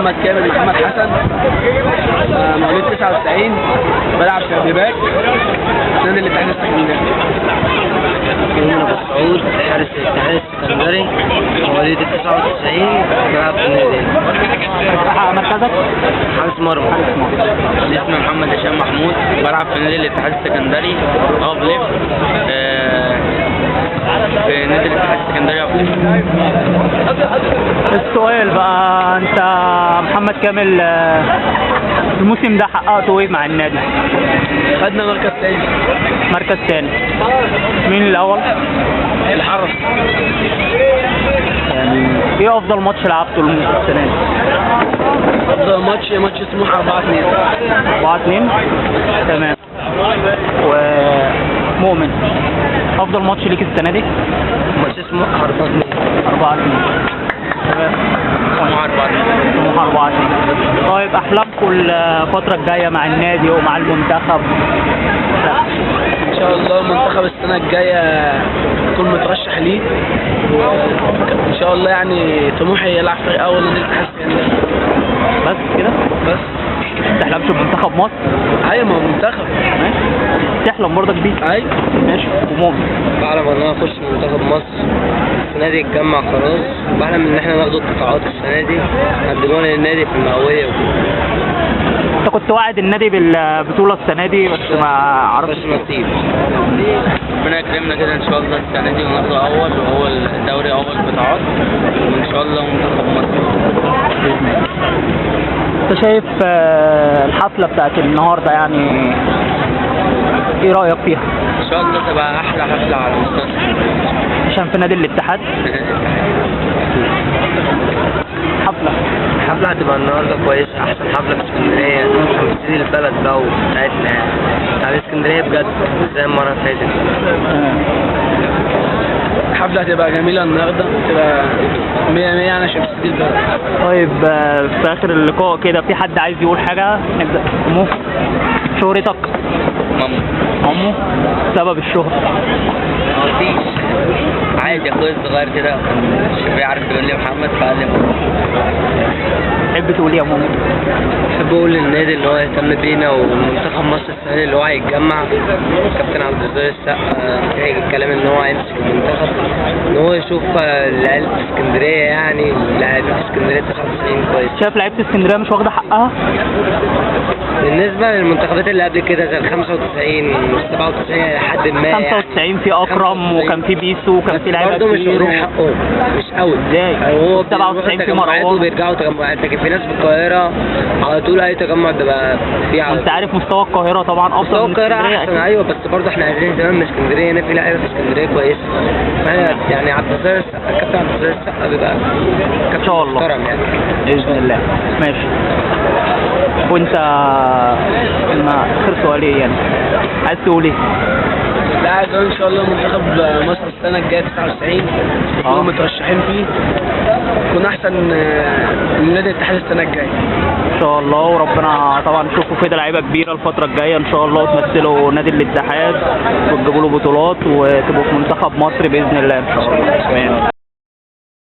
محمد كامل محمد حسن، مواليد 99، بلعب في باك نادي الاتحاد السكندري. كريم أبو سعود، حارس الاتحاد السكندري، مواليد 99، بلعب في النادي. مركزك؟ حارس مرمى. اسمي محمد هشام محمود، بلعب في نادي الاتحاد السكندري اوف ليفت، في نادي الاتحاد السكندري اوف ليفت. السؤال بقى، انت محمد كامل الموسم ده حققته ايه مع النادي؟ خدنا مركز تاني. مركز تاني. مين الاول؟ الحرس. يعني ايه افضل ماتش لعبته السنه دي؟ افضل ماتش سموحه 4-2. 4-2 تمام. ومؤمن افضل ماتش ليك السنه دي؟ ماتش اسمه 4-2. 4-2 تمام. سموحة 4-2. سموحة 4-2. طيب احلامكم الفتره الجايه مع النادي ومع المنتخب؟ ان شاء الله المنتخب السنه الجايه يكون مترشح ليه، وان شاء الله يعني طموحي يلعب فريق اول نادي الاتحاد السكندري. بس كده؟ بس ما تحلمش بمنتخب مصر؟ ايوه، ما هو منتخب. ماشي، تحلم برضك بيه؟ ايوه ماشي. ومؤمن بعلم ان انا اخش منتخب مصر السنه دي، يتجمع خلاص. بعلم ان احنا ناخد القطاعات السنه دي، قدمونا للنادي في المئويه وكده. انت كنت واعد النادي بالبطوله السنه دي بس ما عرفتش. بس نصيب. ربنا يكرمنا كده ان شاء الله السنه دي وناخد اول، وهو الدوري اول قطاعات، وان شاء الله منتخب مصر. انت شايف الحفله بتاعت النهارده يعني ايه رايك فيها؟ ان شاء الله تبقى احلى حفله على مستوى عشان في نادي الاتحاد الحفله هتبقى النهارده كويسه، احسن حفله في اسكندريه، هنبتدي البلد بقى وبتاعتنا يعني. بتاع اسكندريه بجد زي المره اللي فاتت. الحفله هتبقى جميله النهارده، هتبقى 100 انا شايف دي البلد. طيب في اخر اللقاء كده في حد عايز يقول حاجه؟ نبدا. شهرتك؟ مامو. سبب الشهرة؟ مفيش، عادي. اخويا الصغير كده الشافعي عارف يقول لي محمد، فقال لي مامو. تحب تقول ايه يا مامو؟ بحب اقول للنادي ان هو يهتم بينا، ومنتخب مصر السنه دي اللي هو هيتجمع. كابتن عبد الرزاق السقا محتاج الكلام ان هو هيمسك المنتخب، ان هو يشوف العيال في اسكندريه، يعني العيال في اسكندريه 99 كويس. شايف لعيبه اسكندريه مش واخده حقها؟ بالنسبه للمنتخبات اللي قبل كده زي ال 95 وال 97 لحد ما 95 في اكرم وكان في بيسو وكان في لعيبه برضه مش كتير واخدين حقهم، مش قوي. ازاي؟ هو 97 في مروان وبيرجعوا تجمعات، لكن في ناس في القاهره على طول اي تجمع بيبقى فيه على انت عارف مستوى القاهره طبعا افضل مستوى من القاهره اسكندريه احسن. أكيد. ايوه، بس برضه احنا عايزين زمان من اسكندريه، هنا في لعيبه في اسكندريه كويسه. يعني عبد الرزاق السقا، كابتن عبد الرزاق السقا بيبقى ان شاء الله محترم يعني. باذن الله. ماشي. وانت اخر سؤال ايه يعني؟ عايز تقول ايه؟ لا، عايز اقول ان شاء الله منتخب مصر السنه الجايه 99 يكونوا مترشحين فيه، يكون احسن من نادي الاتحاد السنه الجايه ان شاء الله. وربنا طبعا نشوفوا كده لعيبه كبيره الفتره الجايه ان شاء الله، وتمثلوا نادي الاتحاد وتجيبوا له بطولات وتبقوا في منتخب مصر باذن الله ان شاء الله.